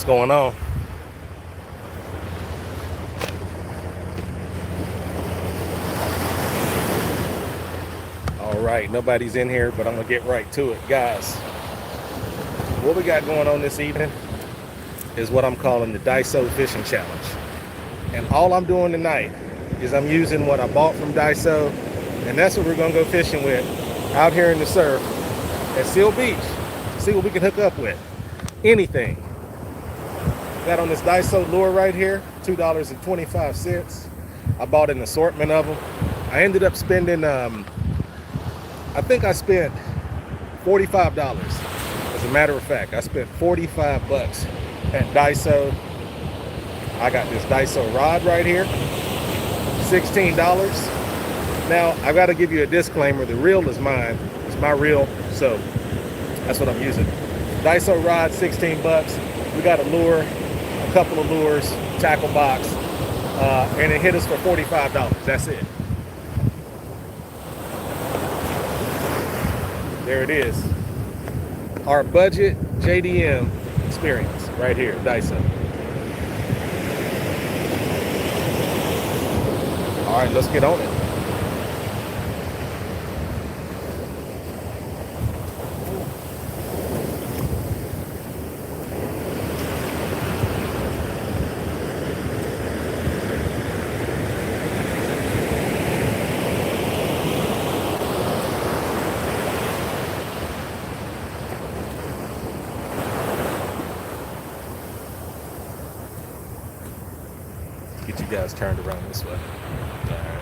going on. All right, nobody's in here, but I'm gonna get right to it. Guys, what we got going on this evening is what I'm calling the Daiso Fishing Challenge. And all I'm doing tonight is I'm using what I bought from Daiso, and that's what we're gonna go fishing with out here in the surf at Seal Beach. See what we can hook up with. Anything. Got on this Daiso lure right here, $2.25. I bought an assortment of them. I ended up spending, I think I spent $45. As a matter of fact, I spent 45 bucks at Daiso. I got this Daiso rod right here, $16. Now, I've got to give you a disclaimer. The reel is mine. It's my reel, so that's what I'm using. Daiso rod, 16 bucks. We got a lure, a couple of lures, tackle box, and it hit us for $45. That's it. There it is. Our budget JDM experience right here, Daiso. All right, let's get on it. Get you guys turned around this way. All right.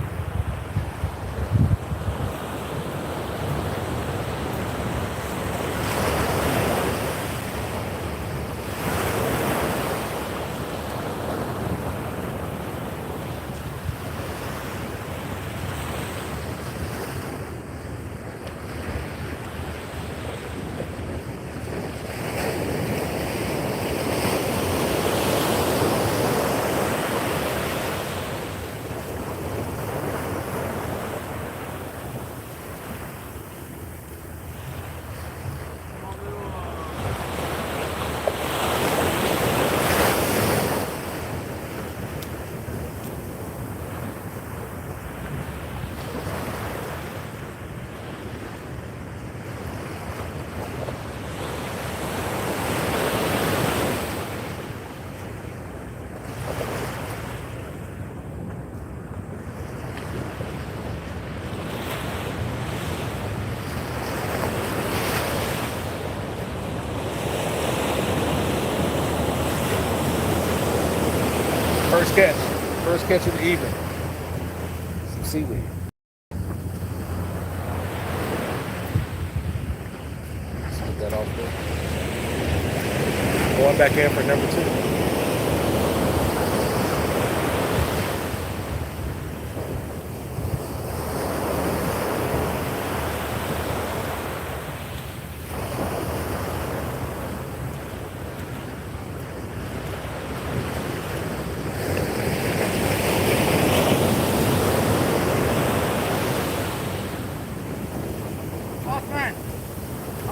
First catch of the evening. Some seaweed. Let's get that off there. Going back in for number 2.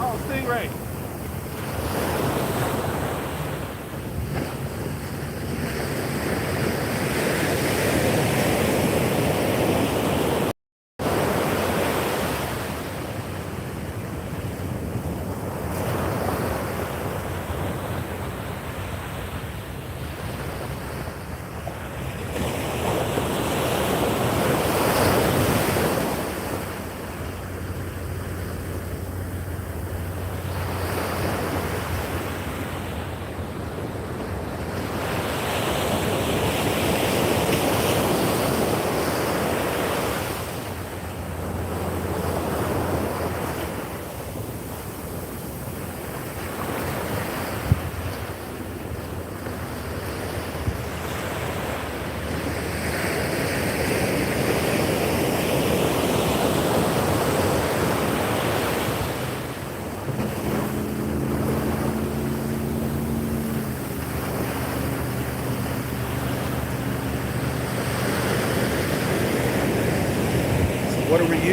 Oh, stingray.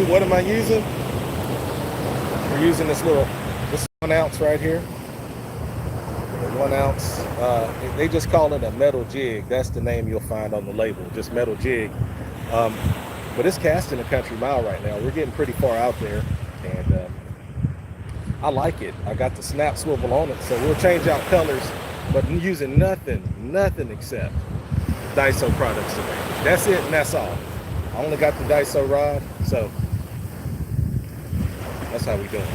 What am I using? We're using this 1 ounce right here. 1 ounce They just call it a metal jig. That's the name you'll find on the label, just metal jig. Um, but it's casting a country mile right now. We're getting pretty far out there, and I like it. I got the snap swivel on it, so we'll change out colors, but I'm using nothing except Daiso products today. That's it, and that's all. I only got the Daiso rod, so that's how we doing.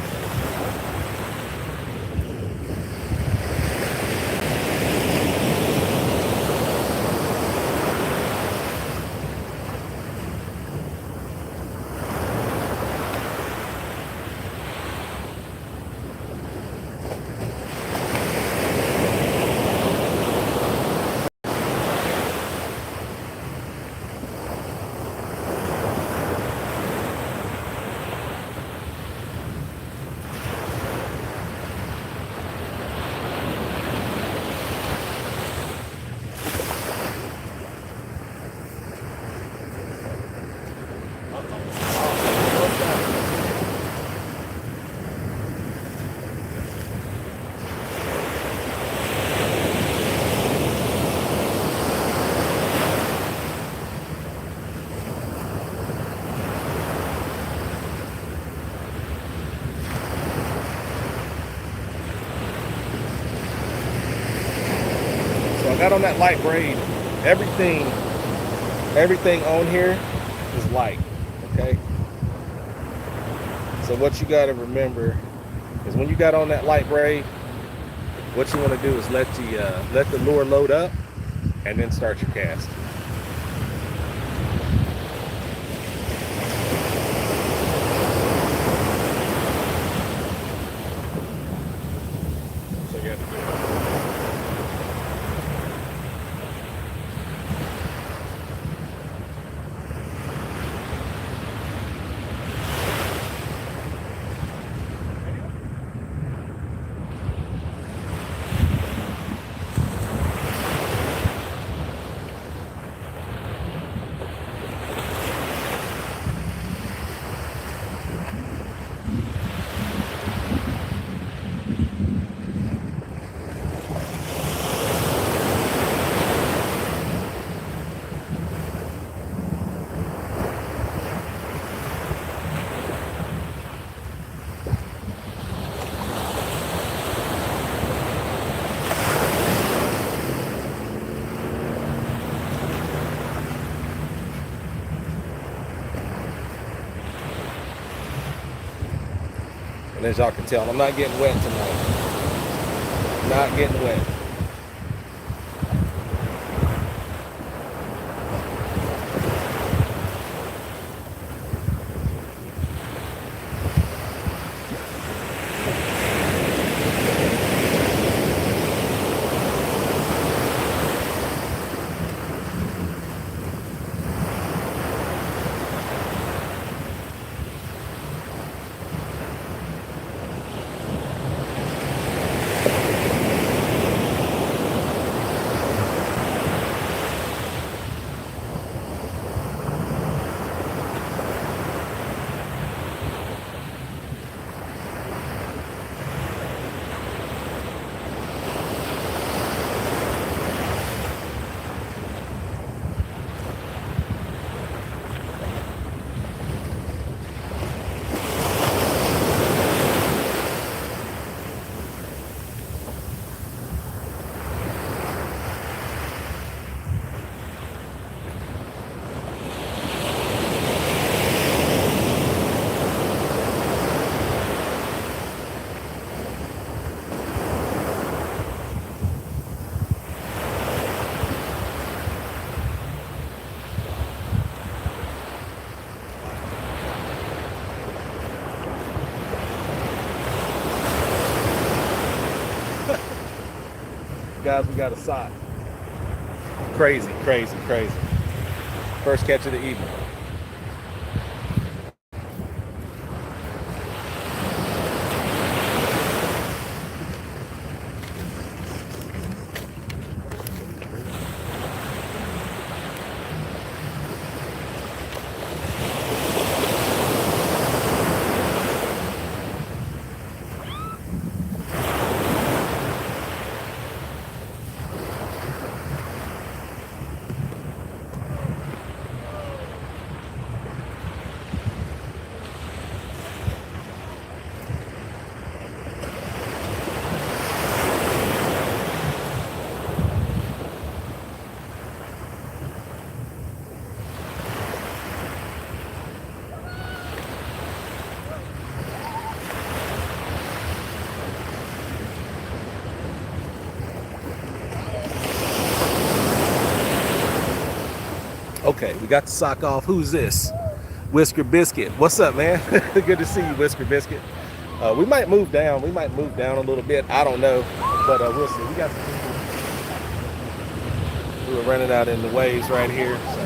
So I got on that light braid. Everything on here is light, okay? So what you got to remember is when you got on that light braid, what you want to do is let the lure load up and then start your cast. So you have to do it. And as y'all can tell, I'm not getting wet tonight. Not getting wet. Guys, we got a sock. Crazy. First catch of the evening. Okay, we got the sock off. Who's this? Whisker Biscuit. What's up, man? Good to see you, Whisker Biscuit. We might move down. We might move down a little bit. I don't know, but we'll see. We got some people who are running out in the waves right here. So.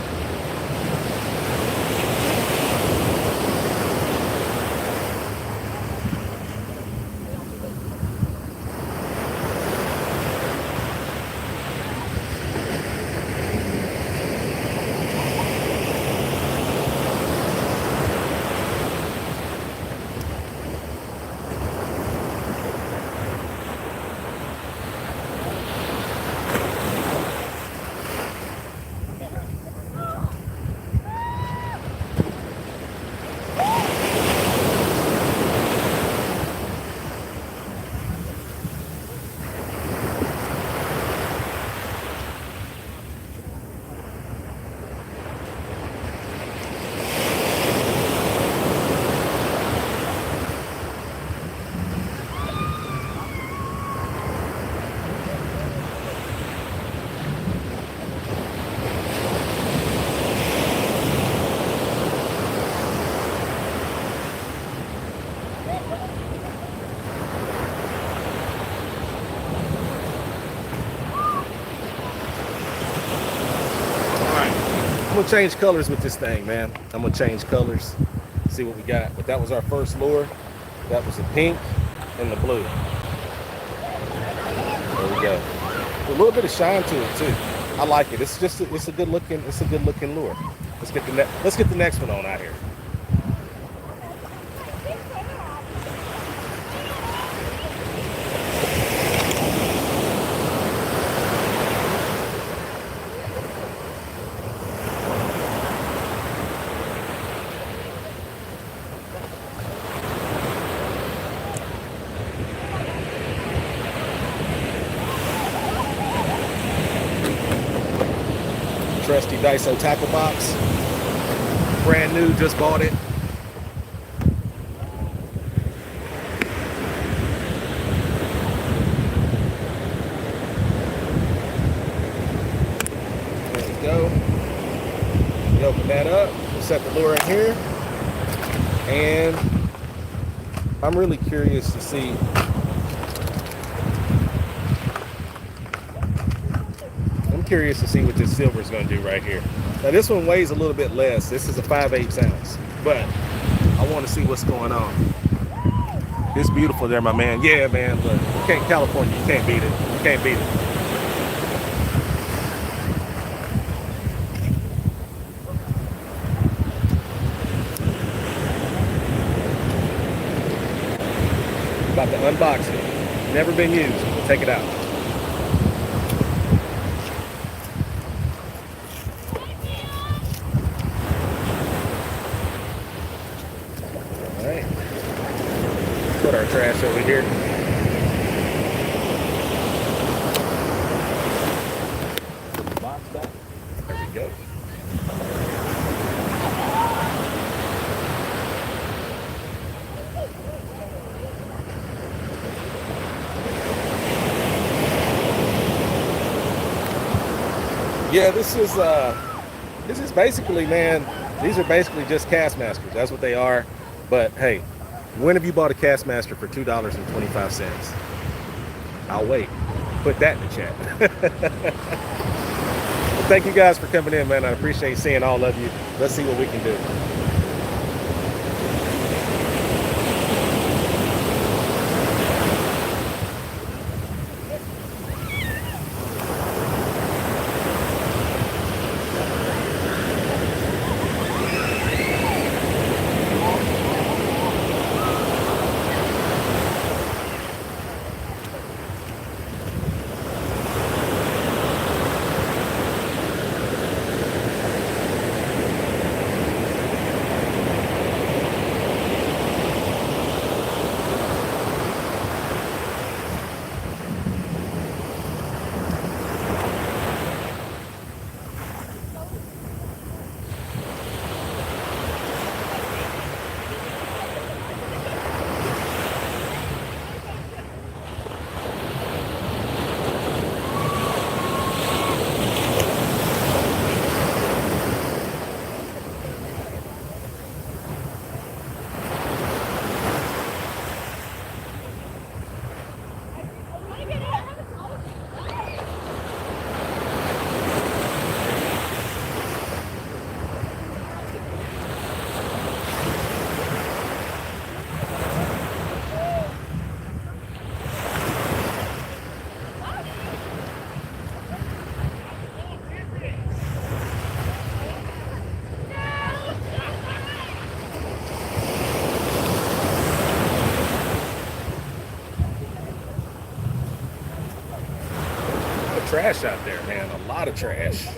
I'm gonna change colors with this thing, man. I'm gonna change colors, see what we got. But that was our first lure. That was the pink and the blue. There we go. A little bit of shine to it too. I like it. It's just it's a good looking lure. Let's get the next one on out here. Trusty Daiso tackle box. Brand new, just bought it. There we go. We open that up. We'll set the lure in here. And I'm really curious to see what this silver is going to do right here. Now this one weighs a little bit less. This is a 5/8 ounce, but I want to see what's going on. It's beautiful there, my man. Yeah, man. Look, California, you can't beat it. You can't beat it. About to unbox it. Never been used. We'll take it out. Put our trash over here. Put the box back. There we go. Yeah, this is basically, man, these are basically just Castmasters. That's what they are. But hey, when have you bought a Castmaster for $2.25? I'll wait. Put that in the chat. Well, thank you guys for coming in, man. I appreciate seeing all of you. Let's see what we can do. trash out there, man. A lot of trash.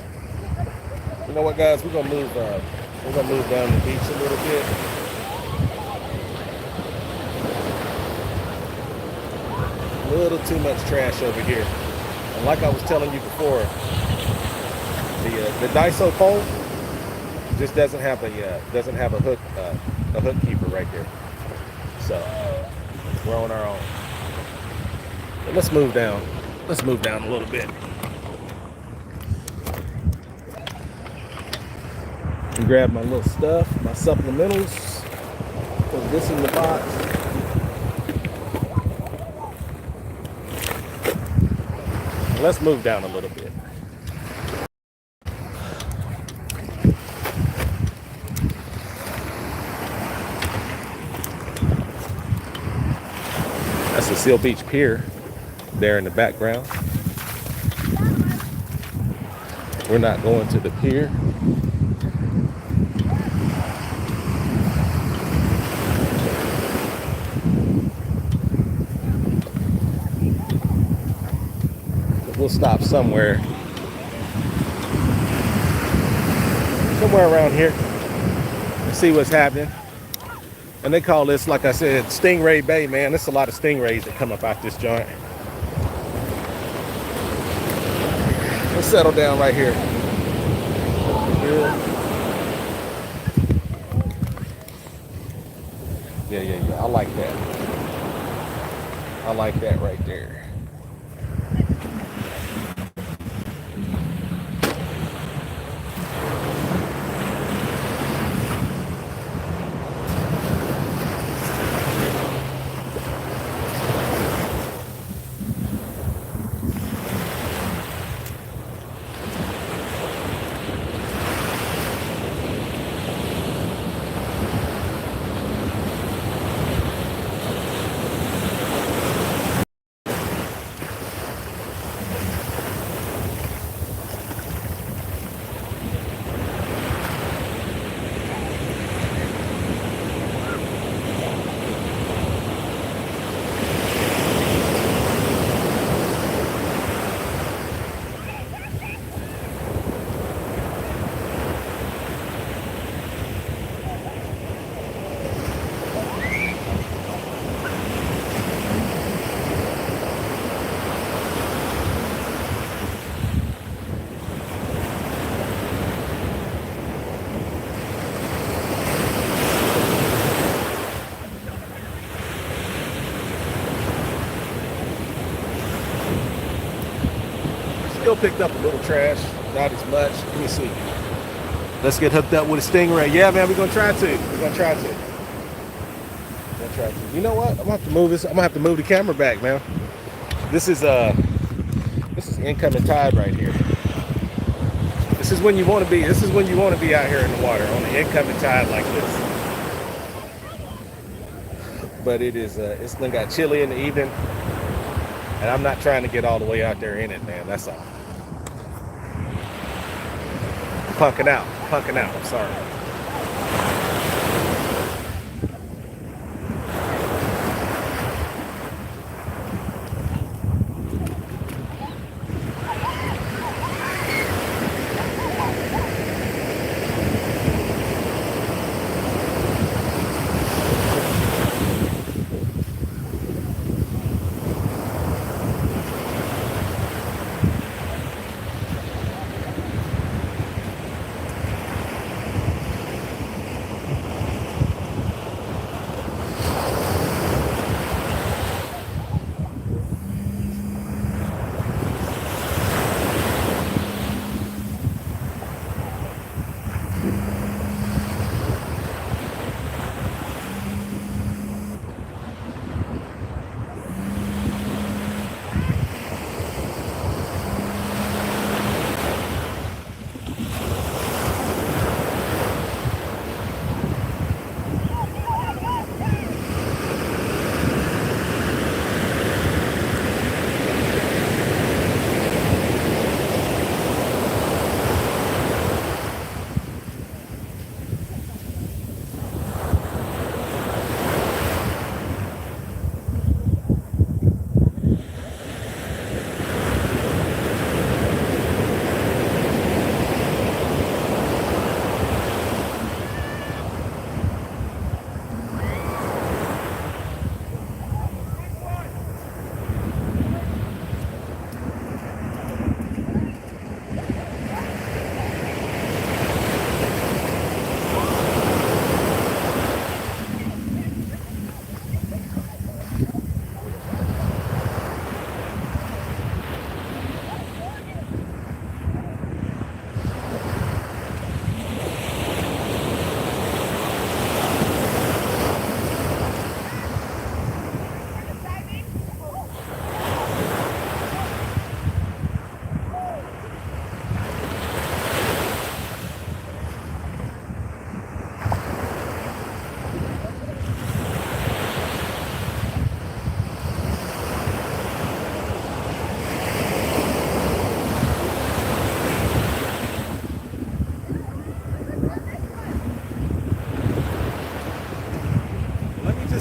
You know what, guys? We're gonna move down the beach a little bit. A little too much trash over here. And like I was telling you before, the Daiso pole just doesn't have a hook keeper right there. So we're on our own. But let's move down. Let's move down a little bit. And grab my little stuff, my supplementals. Put this in the box. Let's move down a little bit. That's the Seal Beach Pier there in the background. We're not going to the pier. We'll stop somewhere around here and see what's happening. And they call this, like I said, Stingray Bay, man. There's a lot of stingrays that come up out this joint. Let's settle down right here. Yeah. I like that. I like that right there. Still picked up a little trash, not as much. Let me see. Let's get hooked up with a Stingray. Yeah, man, we're gonna try to. You know what? I'm gonna have to move this. I'm gonna have to move the camera back, man. This is incoming tide right here. This is when you want to be. This is when you want to be out here in the water on the incoming tide like this. But it's been got chilly in the evening, and I'm not trying to get all the way out there in it, man. That's all. Punking out. I'm sorry.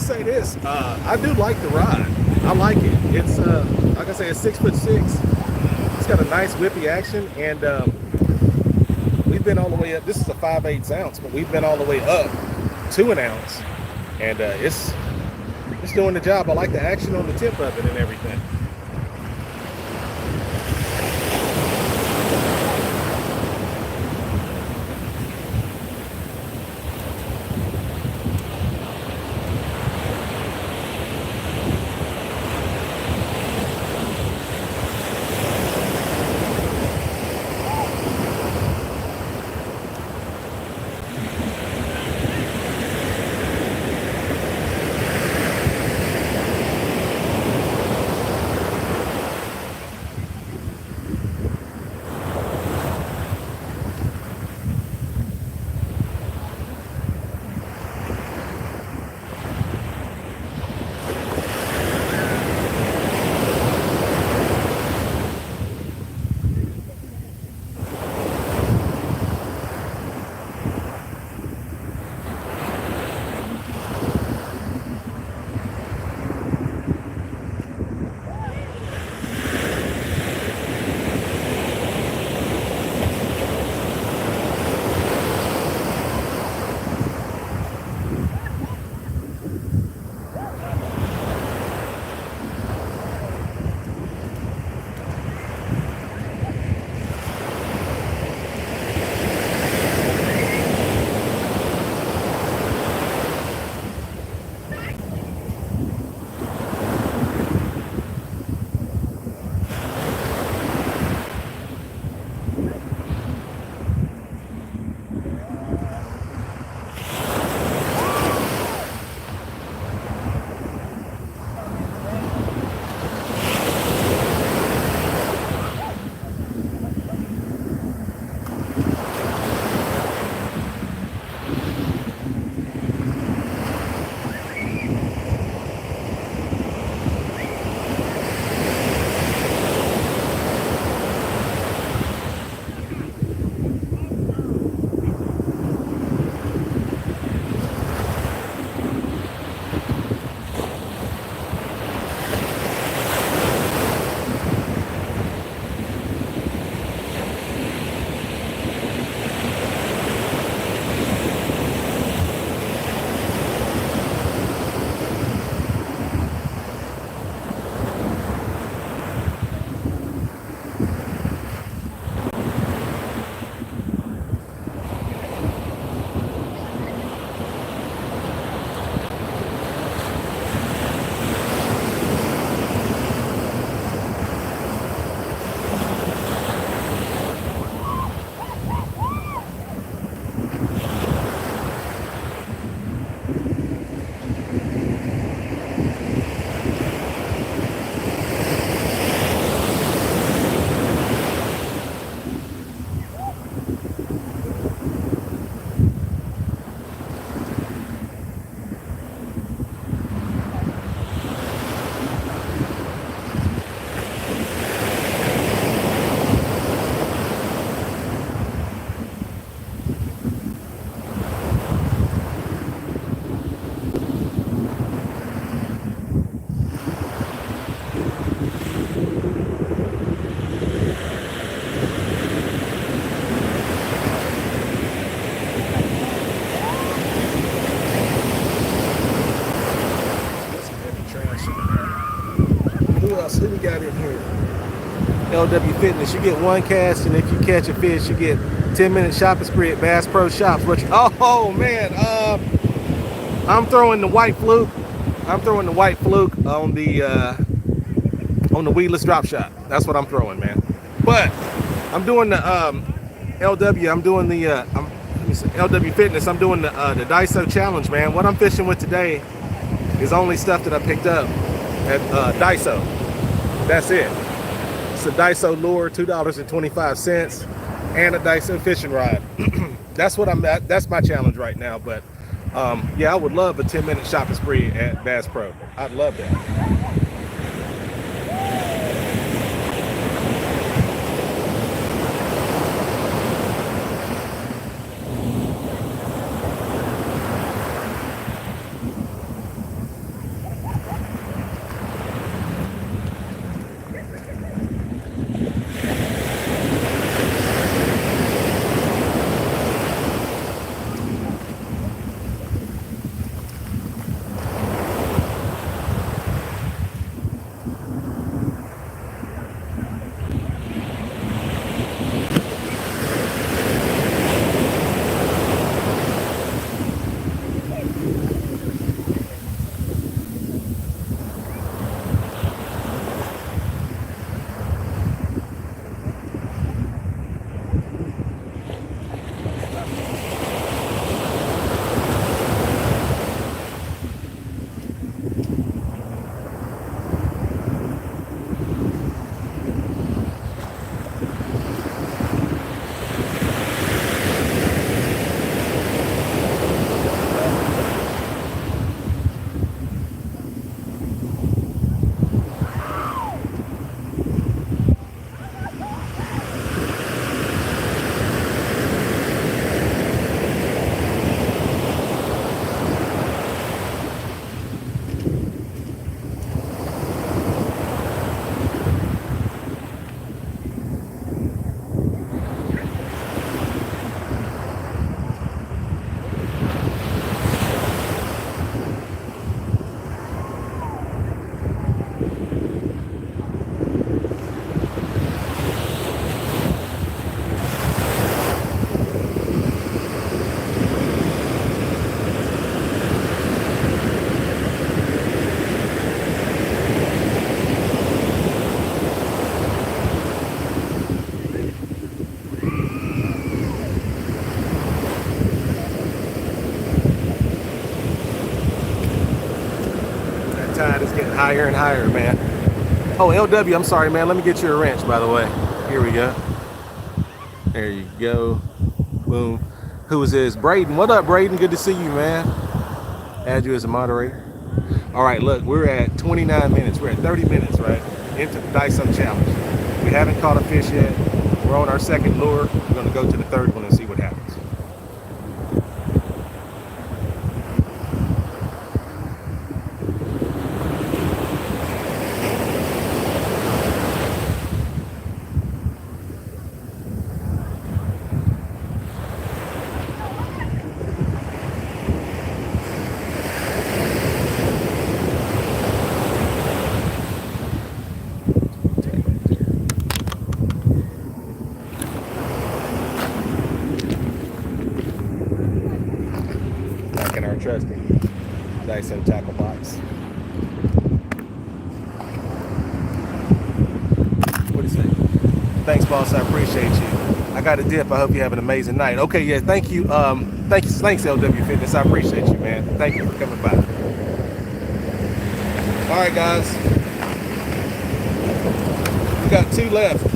say this, I do like the rod. I like it. It's like I say, it's 6'6". It's got a nice whippy action, and we've been all the way up. This is a 5/8 ounce, but we've been all the way up to an ounce, and it's doing the job. I like the action on the tip of it and everything. Who we got in here? LW Fitness. You get one cast, and if you catch a fish, you get 10-minute shopping spree at Bass Pro Shops. Oh man, I'm throwing the white fluke. I'm throwing the white fluke on the weedless drop shot. That's what I'm throwing, man. But I'm doing the LW. I'm doing the LW Fitness. I'm doing the Daiso challenge, man. What I'm fishing with today is only stuff that I picked up at Daiso. That's it. It's a Daiso lure, $2.25, and a Daiso fishing rod. That's what I'm at. That's my challenge right now. But yeah, I would love a 10-minute shopping spree at Bass Pro. I'd love that. higher and higher, man. Oh, LW, I'm sorry, man. Let me get you a wrench, by the way. Here we go. There you go. Boom. Who is this? Braden. What up, Braden? Good to see you, man. Add you as a moderator. All right, look, we're at 29 minutes. We're at 30 minutes, right, into the Daiso challenge. We haven't caught a fish yet. We're on our second lure. We're going to go to the third one and see what happens. Trusty Daiso tackle box. What do you say? Thanks, boss. I appreciate you. I got a dip. I hope you have an amazing night. Okay, yeah. Thank you. Thanks, LW Fitness. I appreciate you, man. Thank you for coming by. All right, guys. We got two left.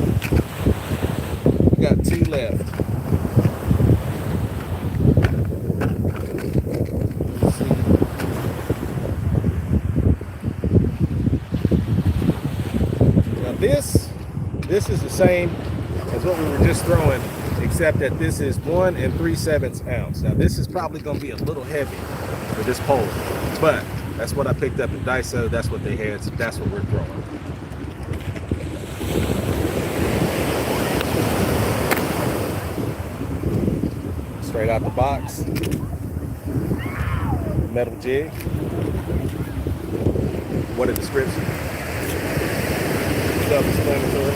This is the same as what we were just throwing, except that this is 1 3/7 ounce. Now this is probably going to be a little heavy for this pole, but that's what I picked up at Daiso. That's what they had, so that's what we're throwing. Straight out the box, metal jig. What a description. Self-explanatory.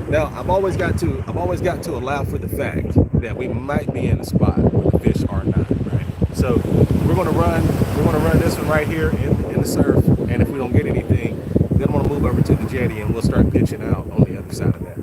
Now, I've always got to allow for the fact that we might be in a spot where the fish are not, right? So we're gonna run this one right here in the surf, and if we don't get anything, then I'm gonna move over to the jetty and we'll start pitching out on the other side of that.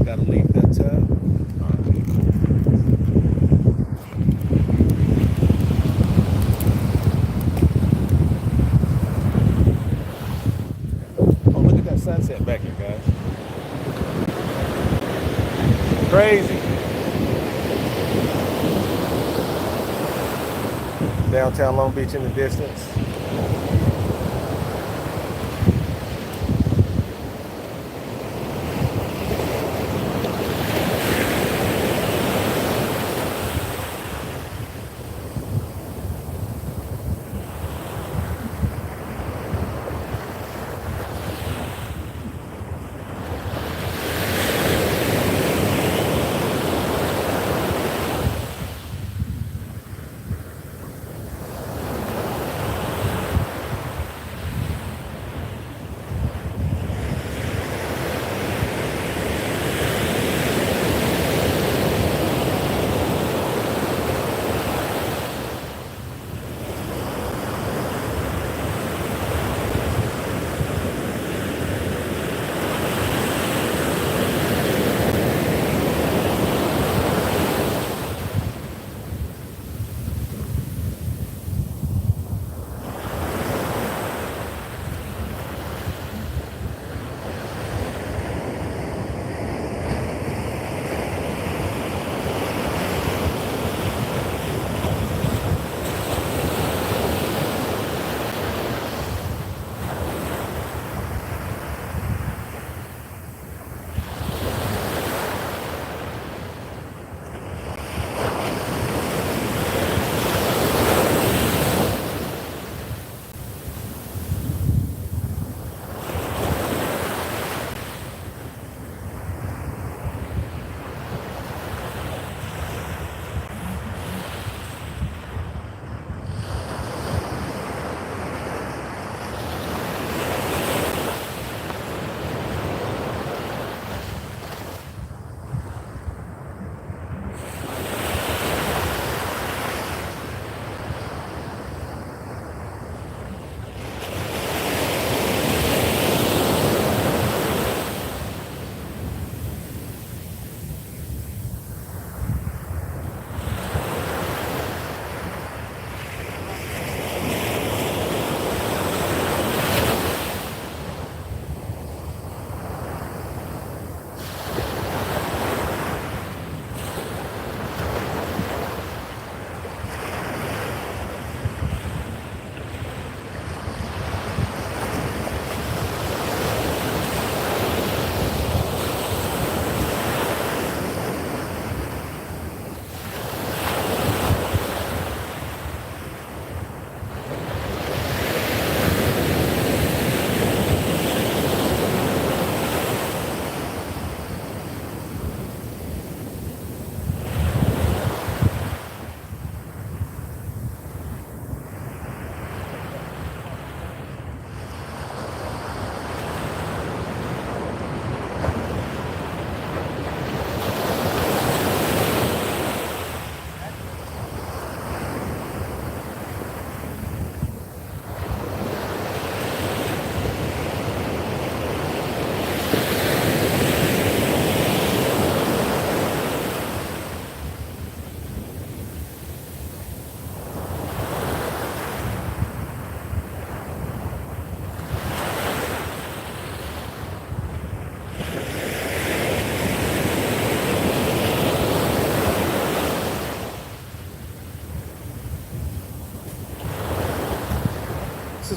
Gotta leave that time. Oh, look at that sunset back here, guys. Crazy. Downtown Long Beach in the distance.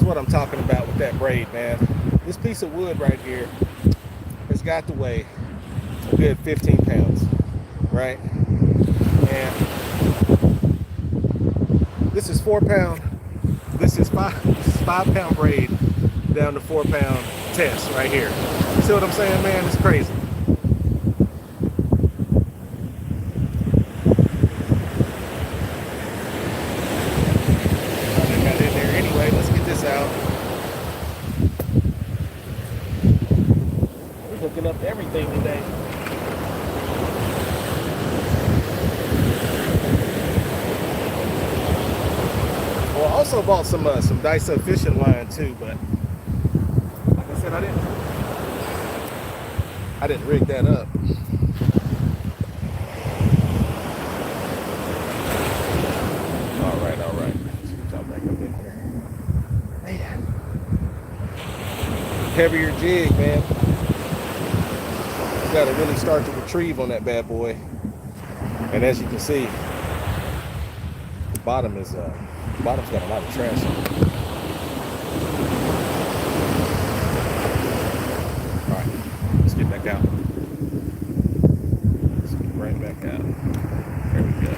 what I'm talking about with that braid, man. This piece of wood right here has got to weigh a good 15 pounds, right? And this is 4 pound. This is 5 pound braid down to 4 pound test right here. You see what I'm saying, man? It's crazy. I got in there anyway. Let's get this out. We're hooking up to everything today. Well, I also bought some Daiso fishing line too, but like I said, I didn't rig that up. All right. Let's jump back up in here. Man, heavier jig, man. You got to really start to retrieve on that bad boy. And as you can see, the bottom's got a lot of trash on it. All right, let's get back out. Let's get right back out. There we go.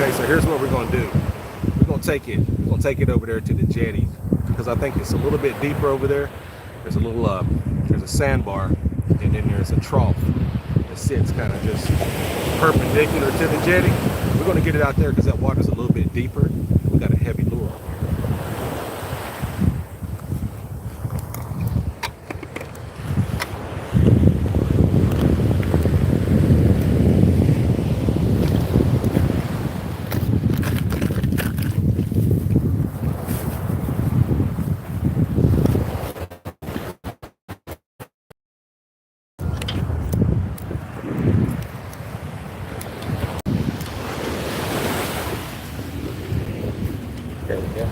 Okay, so here's what we're gonna do. We're gonna take it over there to the jetty because I think it's a little bit deeper over there. There's a little there's a sandbar, and then there's a trough that sits kind of just perpendicular to the jetty. We're gonna get it out there because that water's a little bit deeper. We got a heavy lure. There we go.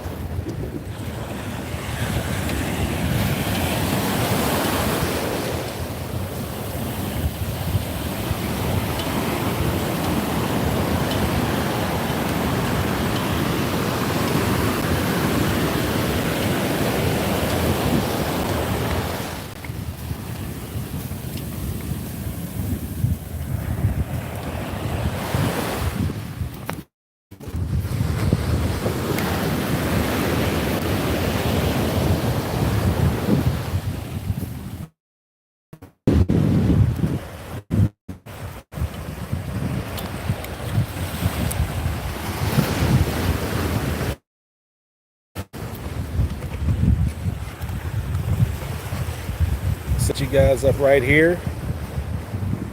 set you guys up right here.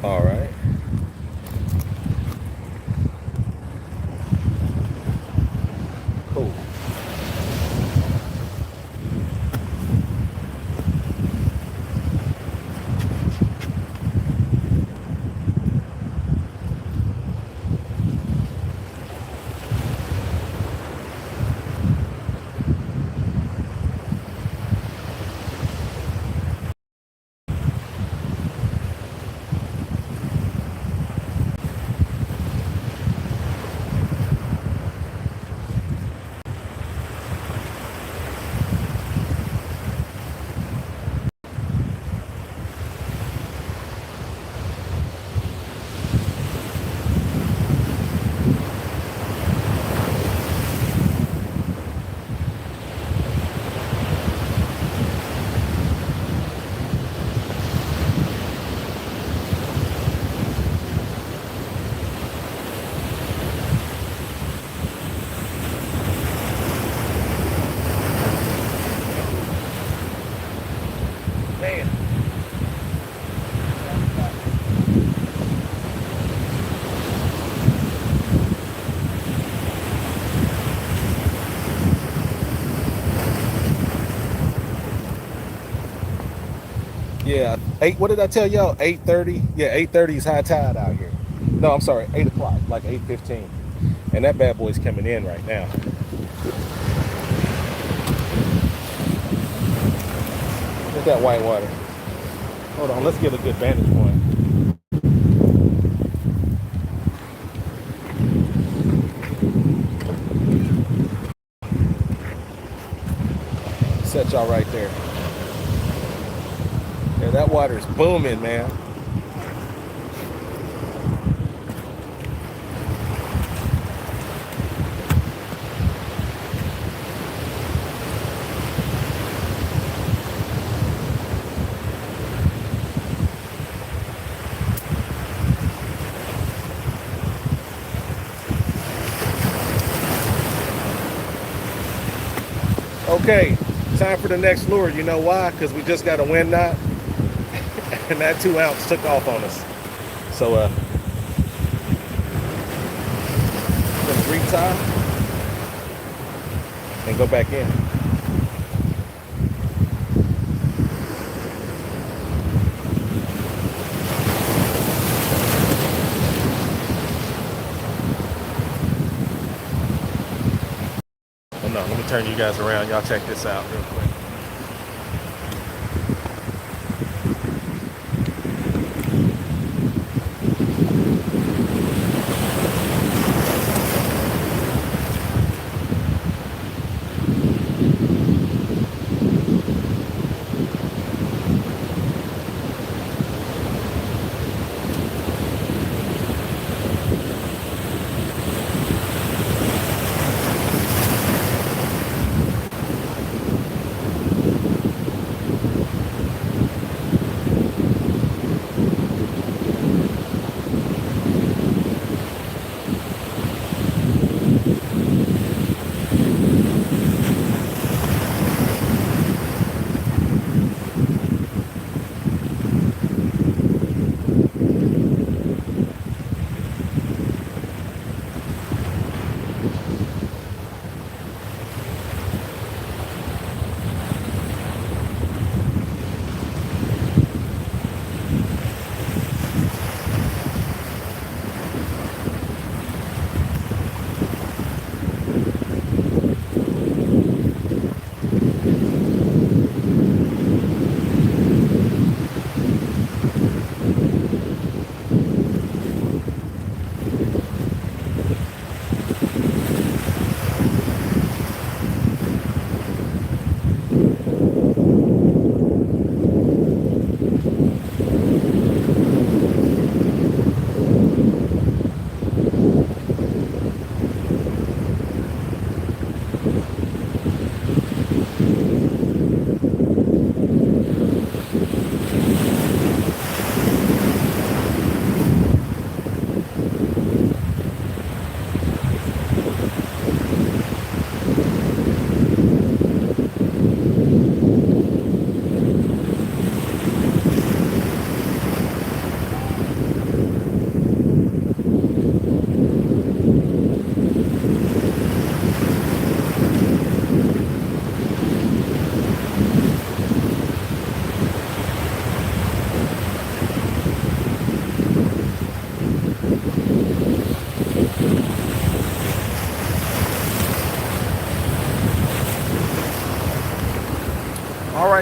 All right. Cool. Man. Yeah, what did I tell y'all? 8:30? Yeah, 8:30 is high tide out here. No, I'm sorry, 8 o'clock, like 8:15. And that bad boy's coming in right now. Look at that white water. Hold on, let's get a good vantage point. Set y'all right there. Yeah, that water's booming, man. Okay, time for the next lure. You know why? Because we just got a wind knot. And that 2 ounce took off on us. So, gonna retie and go back in. Oh no, let me turn you guys around. Y'all check this out real quick.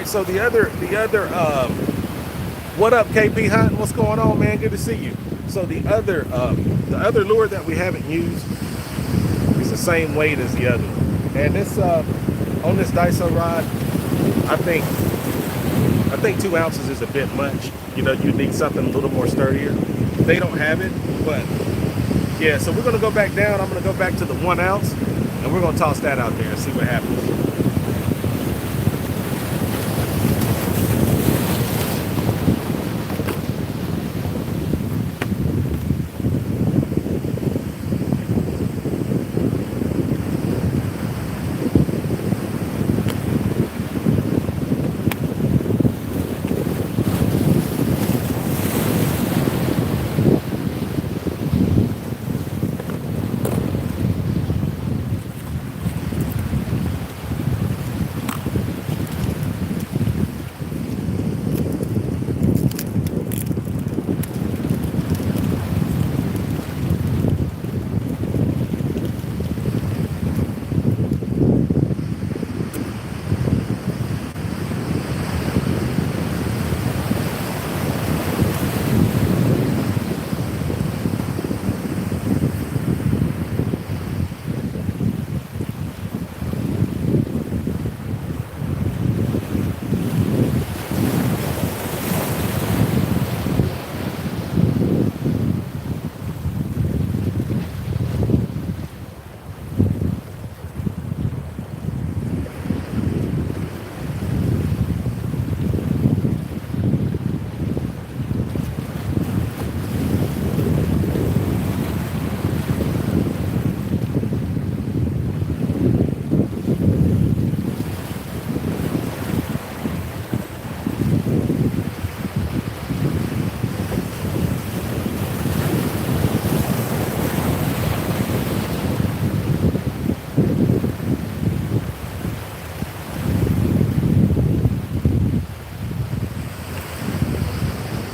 right, so the other what up, KP Hunt? What's going on, man? Good to see you. So the other lure that we haven't used is the same weight as the other one. And this on this Daiso rod, I think 2 ounces is a bit much. You know, you need something a little more sturdier. They don't have it, but yeah, so we're gonna go back down. I'm gonna go back to the 1 ounce and we're gonna toss that out there and see what happens.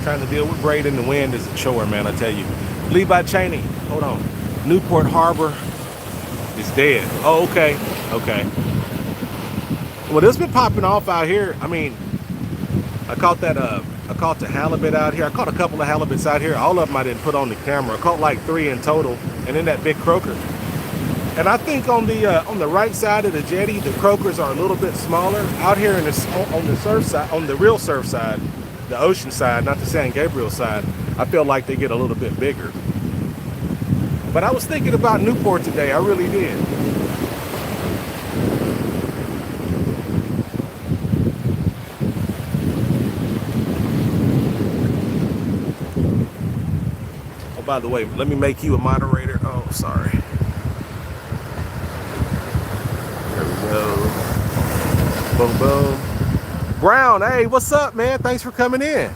Trying to deal with braid in the wind is a chore, man, I tell you. Levi Cheney, hold on. Newport Harbor is dead. Oh, okay, okay. Well, it's been popping off out here. I mean, I caught the halibut out here. I caught a couple of halibuts out here. All of them I didn't put on the camera. I caught like 3 in total, and then that big croaker. And I think on the right side of the jetty, the croakers are a little bit smaller. Out here on the surf side, on the real surf side, the ocean side, not the San Gabriel side, I feel like they get a little bit bigger. But I was thinking about Newport today, I really did. Oh, by the way, let me make you a moderator. Oh, sorry. There we go. Boom, boom. Brown, hey, what's up, man? Thanks for coming in.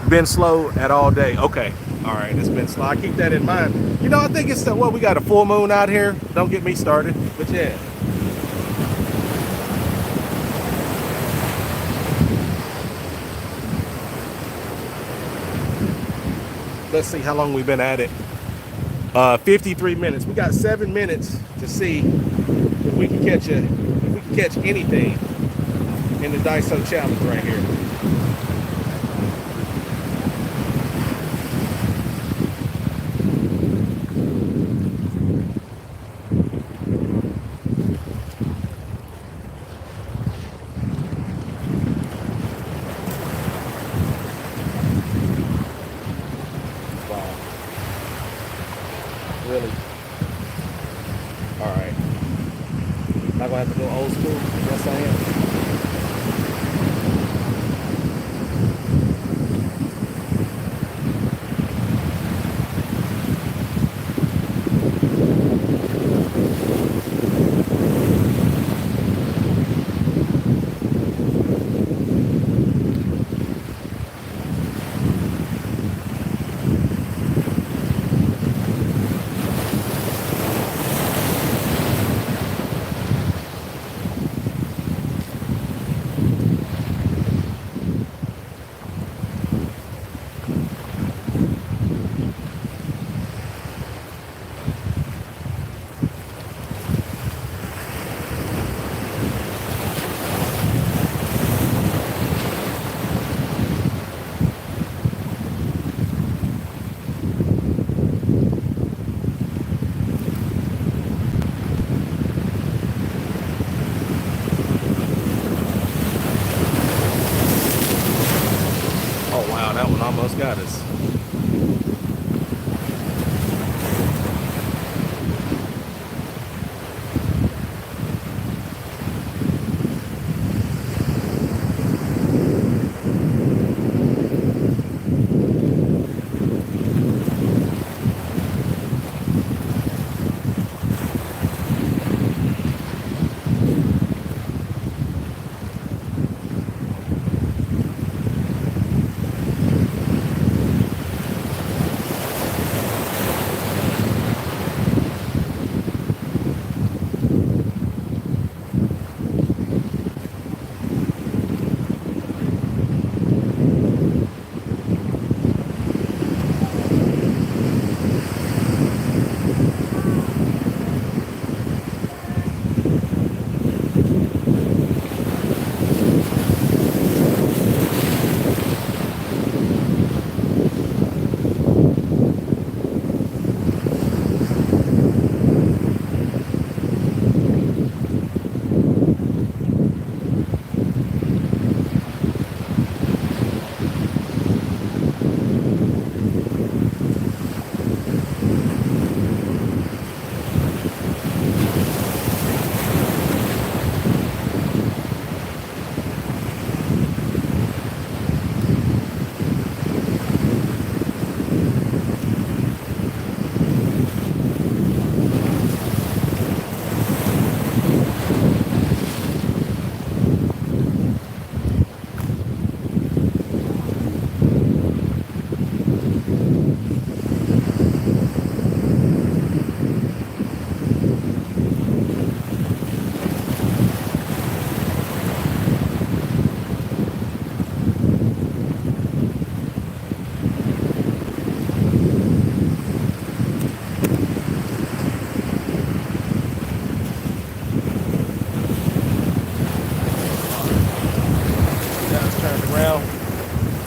Been slow at all day. Okay, all right, it's been slow. I keep that in mind. You know, I think it's we got a full moon out here. Don't get me started, but yeah. Let's see how long we've been at it. 53 minutes. We got 7 minutes to see if we can catch anything in the Daiso challenge right here. Wow. Really? All right. Not gonna have to go old school? Yes, I am. beside us.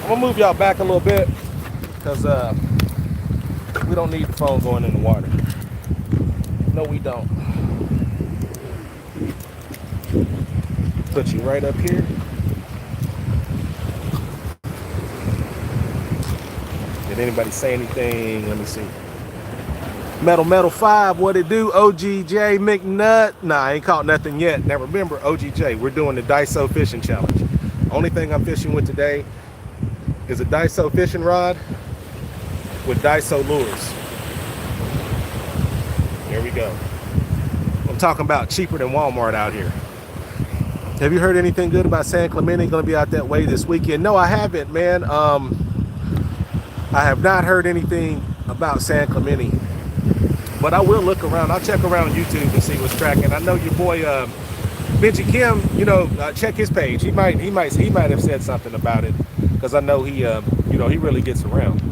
I'm gonna move y'all back a little bit because we don't need the phone going in the water. No, we don't. Put you right up here. Did anybody say anything? Let me see. Metal 5, what it do? OGJ McNutt. Nah, I ain't caught nothing yet. Now remember, OGJ, we're doing the Daiso fishing challenge. Only thing I'm fishing with today is a Daiso fishing rod with Daiso lures. Here we go. I'm talking about cheaper than Walmart out here. Have you heard anything good about San Clemente? Going to be out that way this weekend? No, I haven't, man. I have not heard anything about San Clemente, but I will look around. I'll check around YouTube and see what's tracking. I know your boy Benji Kim. You know, check his page. He might have said something about it because I know he he really gets around.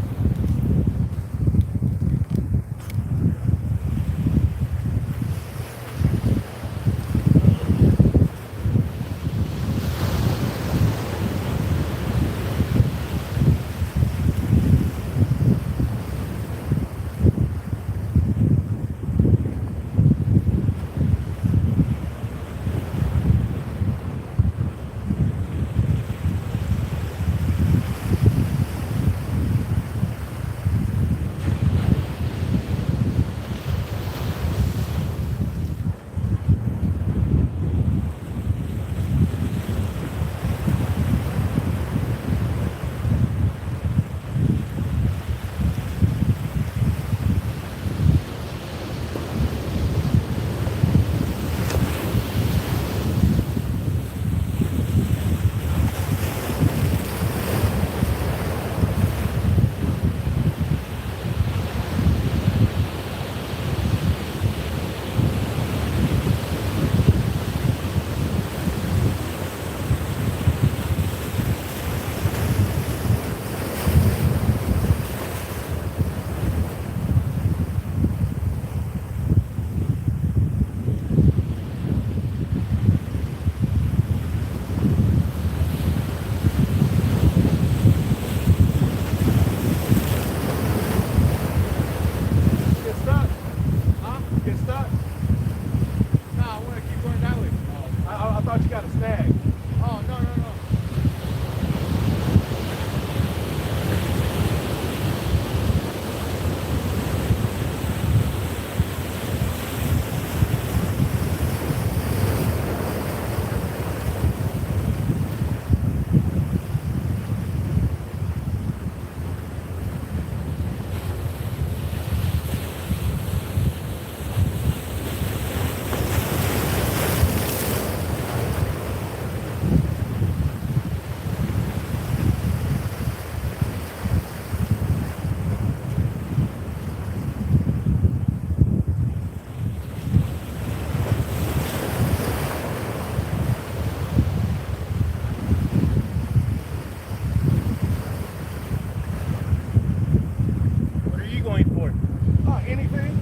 anything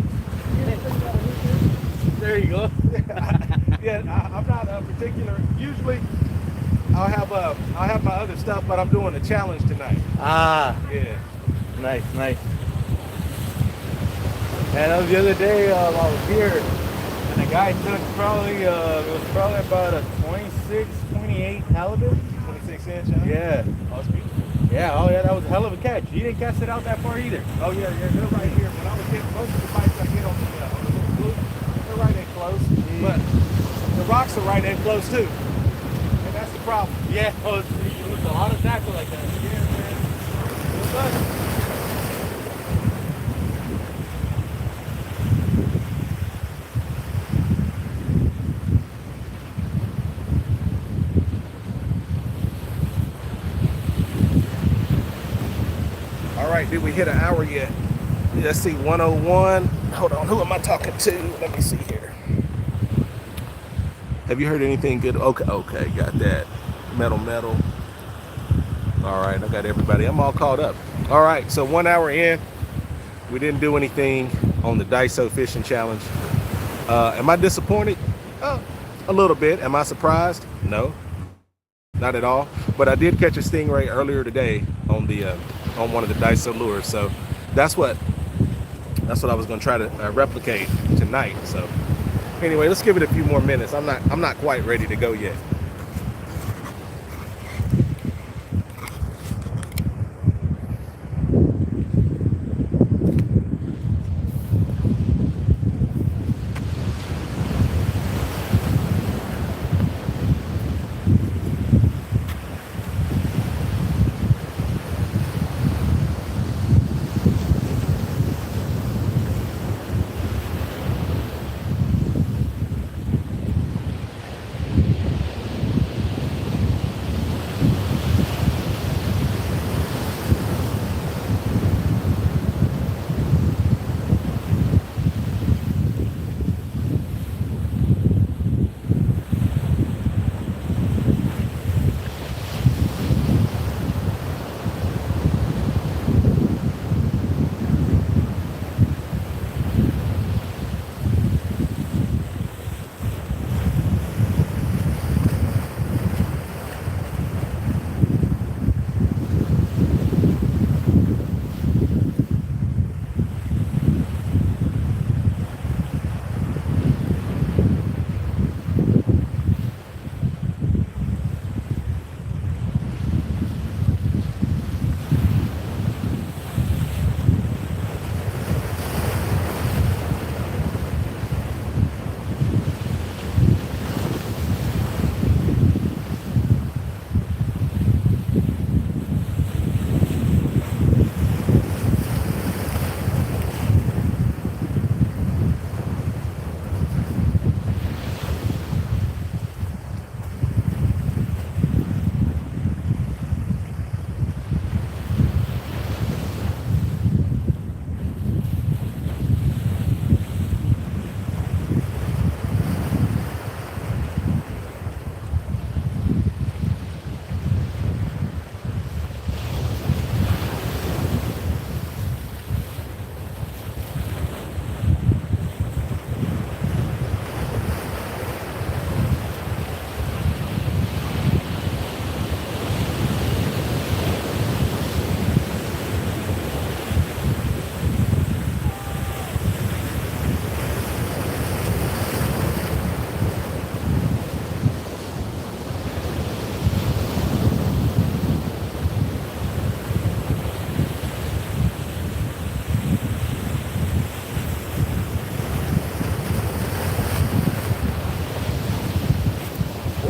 that'll hit you. There you go. Yeah, I'm not particular. Usually, I'll have my other stuff, but I'm doing a challenge tonight. Ah, Yeah. nice, nice. And the other day I was here, and the guy took probably it was probably about a 26, 28 halibut. 26 inch. Huh? Yeah. Oh, it's beautiful. Yeah. Oh yeah, that was a hell of a catch. You didn't cast it out that far either. Oh yeah, they're right here. When I was hitting most of the bites I get on the little fluke, they're right in close. But the rocks are right in close too, and that's the problem. Yeah. Oh, you lose a lot of tackle like that. Yeah, man. What's up? All right, did we hit an hour yet? Let's see, 101. Hold on, who am I talking to? Let me see here. Have you heard anything good? Okay, got that. Metal. All right, I got everybody. I'm all caught up. All right, so 1 hour in, we didn't do anything on the Daiso fishing challenge. Am I disappointed? A little bit. Am I surprised? No, not at all. But I did catch a stingray earlier today on the on one of the Daiso lures. So that's what I was going to try to replicate tonight. So anyway, let's give it a few more minutes. I'm not quite ready to go yet.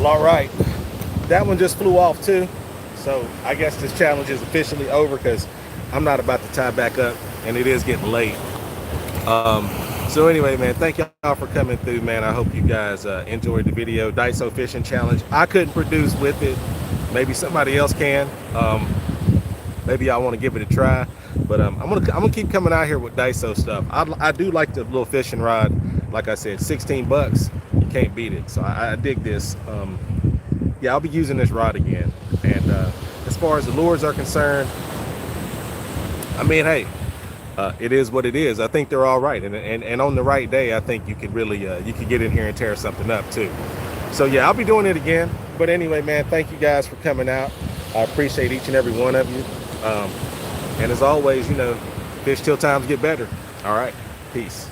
Well, all right, that one just flew off too. So I guess this challenge is officially over because I'm not about to tie back up and it is getting late. So anyway, man, thank y'all for coming through, man. I hope you guys enjoyed the video. Daiso Fishing Challenge. I couldn't produce with it. Maybe somebody else can. Maybe y'all want to give it a try. But I'm gonna keep coming out here with Daiso stuff. I do like the little fishing rod. Like I said, 16 bucks. You can't beat it. So I dig this. Yeah, I'll be using this rod again. And as far as the lures are concerned, I mean, hey, it is what it is. I think they're all right, and on the right day, I think you could really you could get in here and tear something up too. So yeah, I'll be doing it again. But anyway, man, thank you guys for coming out. I appreciate each and every one of you. And as always, you know, fish till times get better. All right, peace.